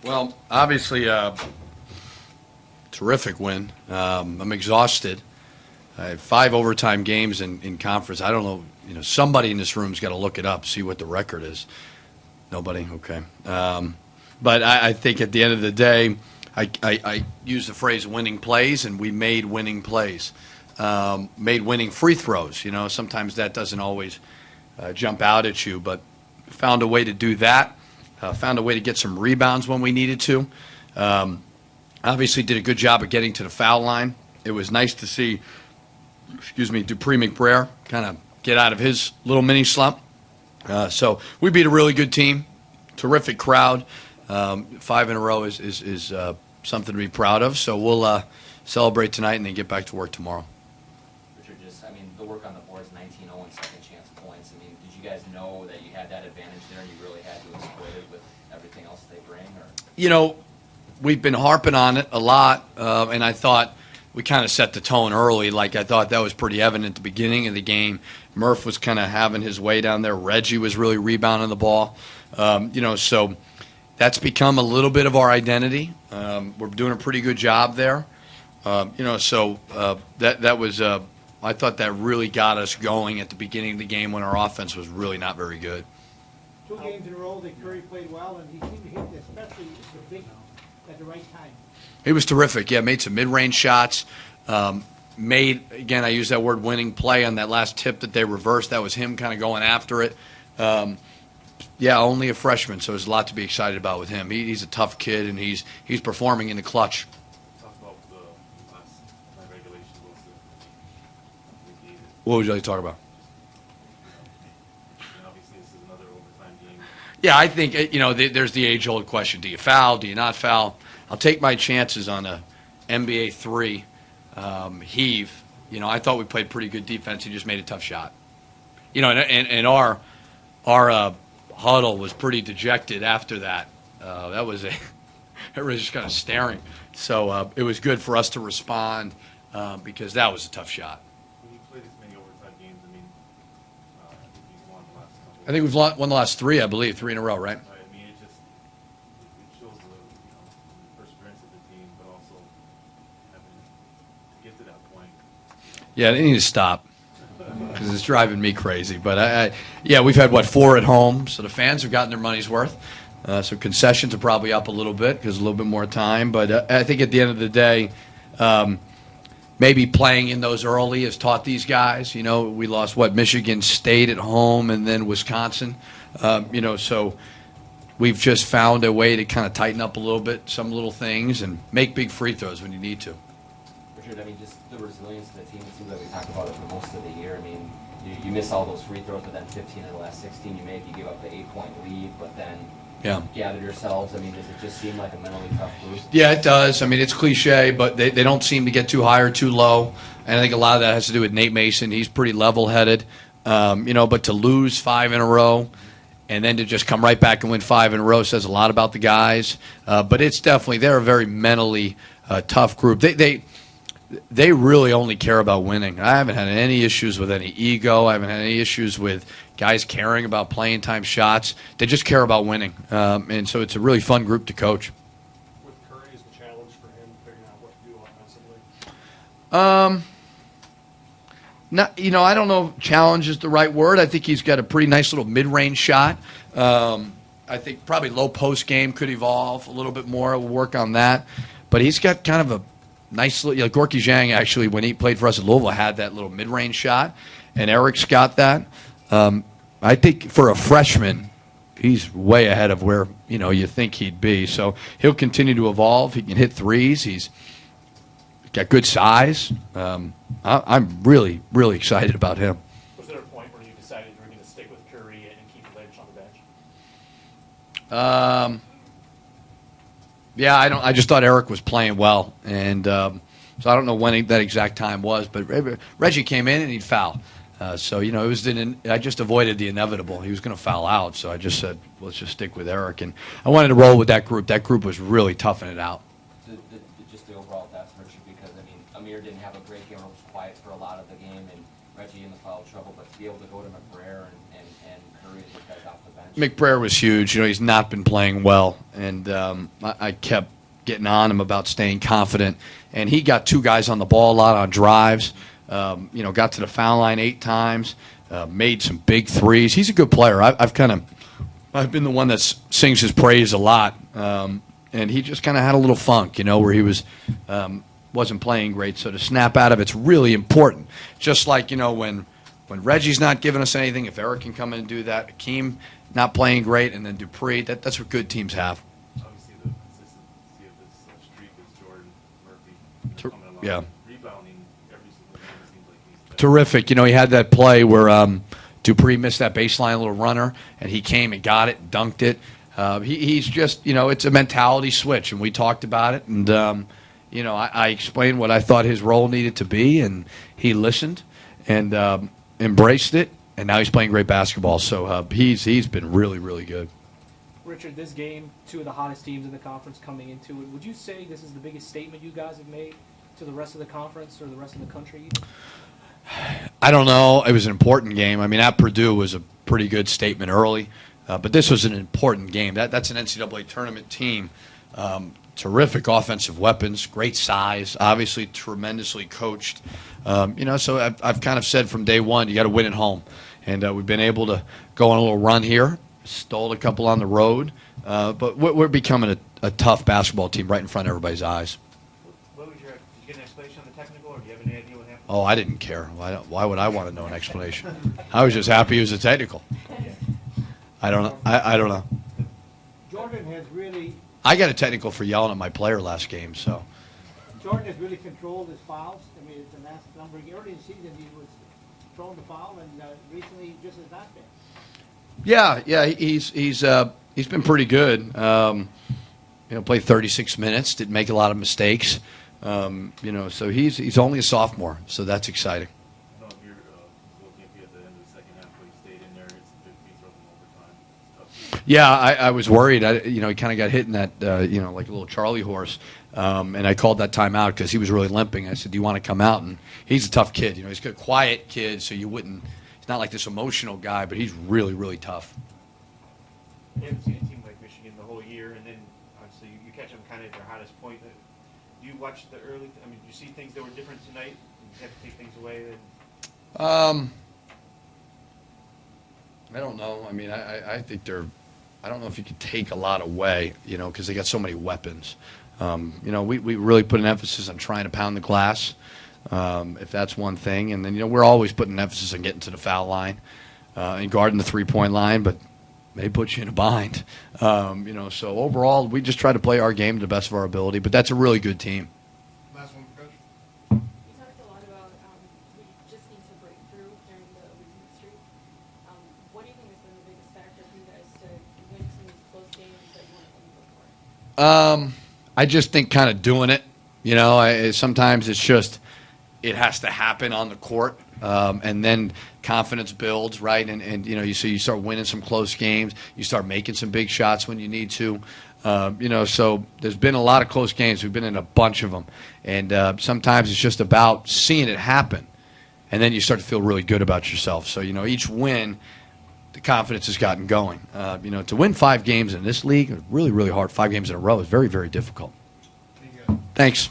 Well, obviously, terrific win. I'm exhausted. I have 5 overtime games in conference. I don't know. Somebody in this room's got to look it up, see what the record is. Nobody? Okay. But I think at the end of the day, I use the phrase winning plays, and we made winning plays. Made winning free throws. Sometimes that doesn't always jump out at you, but found a way to do that. Found a way to get some rebounds when we needed to. Obviously did a good job of getting to the foul line. It was nice to see, Dupree McBrayer kind of get out of his little mini slump. So we beat a really good team, terrific crowd. 5 in a row is something to be proud of. So we'll celebrate tonight and then get back to work tomorrow. Richard, the work on the board is 19-0 and second chance points. Did you guys know that you had that advantage there and you really had to exploit it with everything else they bring? Or? We've been harping on it a lot, and I thought we kind of set the tone early. I thought that was pretty evident at the beginning of the game. Murph was kind of having his way down there. Reggie was really rebounding the ball. So that's become a little bit of our identity. We're doing a pretty good job there. That was I thought that really got us going at the beginning of the game when our offense was really not very good. 2 games in a row that Curry played well, and he seemed to hit especially the big at the right time. He was terrific. Yeah, made some mid-range shots. Again, I use that word winning play on that last tip that they reversed. That was him kind of going after it. Only a freshman, so there's a lot to be excited about with him. He's a tough kid, and he's performing in the clutch. Talk about the last regulation. What would you like to talk about? Obviously, this is another overtime game. Yeah, I think, there's the age-old question. Do you foul? Do you not foul? I'll take my chances on a NBA 3 heave. I thought we played pretty good defense. He just made a tough shot. And our huddle was pretty dejected after that. That was everybody was just kind of staring. So it was good for us to respond because that was a tough shot. When you play this many overtime games, I think you've won the last couple. I think we've won the last 3, I believe, 3 in a row, right? It shows the perseverance of the team, but also having to get to that point. Yeah, they need to stop because it's driving me crazy. But we've had 4 at home, so the fans have gotten their money's worth. So concessions are probably up a little bit because a little bit more time. But I think at the end of the day, maybe playing in those early has taught these guys. We lost Michigan State at home and then Wisconsin. So we've just found a way to kind of tighten up a little bit, some little things, and make big free throws when you need to. Richard, just the resilience of the team. It seems like we talked about it for most of the year. You miss all those free throws, but then 15 of the last 16 you make. You give up the 8-point lead, but then gathered yourselves. Does it just seem like a mentally tough group? Yeah, it does. It's cliche, but they don't seem to get too high or too low. And I think a lot of that has to do with Nate Mason. He's pretty level-headed. But to lose 5 in a row and then to just come right back and win 5 in a row says a lot about the guys. But it's definitely, they're a very mentally tough group. They really only care about winning. I haven't had any issues with any ego. I haven't had any issues with guys caring about playing time shots. They just care about winning. And so it's a really fun group to coach. With Curry is the challenge for him figuring out what to do offensively? I don't know if challenge is the right word. I think he's got a pretty nice little mid-range shot. I think probably low post game could evolve a little bit more. We'll work on that. But he's got kind of a nice little, Gorky Zhang actually, when he played for us at Louisville, had that little mid-range shot, and Eric's got that. I think for a freshman, he's way ahead of where you think he'd be. So he'll continue to evolve. He can hit threes. He's got good size. I'm really, really excited about him. Was there a point where you decided you were going to stick with Curry and keep Lynch on the bench? I just thought Eric was playing well, and so I don't know when that exact time was, but Reggie came in and he'd foul. So it was I just avoided the inevitable. He was going to foul out, so I just said, let's just stick with Eric. And I wanted to roll with that group. That group was really toughing it out. Just the overall depth, Richard, because Amir didn't have a great game. It was quiet for a lot of the game, and Reggie in the foul trouble, but to be able to go to McBrayer and Curry and those guys off the bench. McBrayer was huge. He's not been playing well, and I kept getting on him about staying confident. And he got 2 guys on the ball a lot on drives. Got to the foul line 8 times. Made some big threes. He's a good player. I've been the one that sings his praise a lot. And he just kind of had a little funk, where he wasn't playing great. So to snap out of it's really important. Just like when Reggie's not giving us anything, if Eric can come in and do that, Akeem not playing great, and then Dupree. That's what good teams have. Obviously, the consistency of this streak is Jordan Murphy coming along. Yeah. Rebounding every single game. It seems like he's better. Terrific. He had that play where Dupree missed that baseline little runner, and he came and got it, dunked it. He's just, it's a mentality switch, and we talked about it. And, I explained what I thought his role needed to be, and he listened and embraced it, and now he's playing great basketball. So he's been really, really good. Richard, this game, 2 of the hottest teams in the conference coming into it. Would you say this is the biggest statement you guys have made to the rest of the conference or the rest of the country? I don't know. It was an important game. At Purdue was a pretty good statement early. But this was an important game. That's an NCAA tournament team. Terrific offensive weapons, great size, obviously tremendously coached. So I've kind of said from day one, you got to win at home. And we've been able to go on a little run here, stole a couple on the road. But we're becoming a tough basketball team right in front of everybody's eyes. What was did you get an explanation on the technical, or do you have any idea what happened? Oh, I didn't care. Why would I want to know an explanation? I was just happy it was a technical. I don't know. I don't know. Jordan has really, I got a technical for yelling at my player last game, so. Jordan has really controlled his fouls. It's the last number, early in the season he was throwing the foul, and recently he just has not been. Yeah, he's been pretty good. Played 36 minutes, didn't make a lot of mistakes. So he's only a sophomore, so that's exciting. I don't know if you're looking at the end of the second half, but he stayed in there. It's a big free throws in overtime. It's tough. Yeah, I was worried. He kind of got hit in that, like a little Charlie horse. And I called that timeout because he was really limping. I said, "Do you want to come out?" And he's a tough kid. He's a quiet kid, so you wouldn't. He's not like this emotional guy, but he's really, really tough. You haven't seen a team like Michigan the whole year, and then obviously you catch them kind of at their hottest point. Do you watch the early? Do you see things that were different tonight? You have to take things away. I don't know. I think they're. I don't know if you could take a lot away, because they got so many weapons. We really put an emphasis on trying to pound the glass, if that's one thing. And then, we're always putting an emphasis on getting to the foul line and guarding the three-point line, but they put you in a bind. So overall, we just try to play our game to the best of our ability, but that's a really good team. Last one, Coach. You talked a lot about we just need to break through during the losing streak. What do you think has been the biggest factor for you guys to win some of these close games that you want to win before? I just think kind of doing it. Sometimes it's just it has to happen on the court, and then confidence builds, right? And you start winning some close games. You start making some big shots when you need to. So there's been a lot of close games. We've been in a bunch of them, and sometimes it's just about seeing it happen, and then you start to feel really good about yourself. So each win, the confidence has gotten going. To win 5 games in this league, really, really hard. 5 games in a row is very, very difficult. Thank you. Thanks.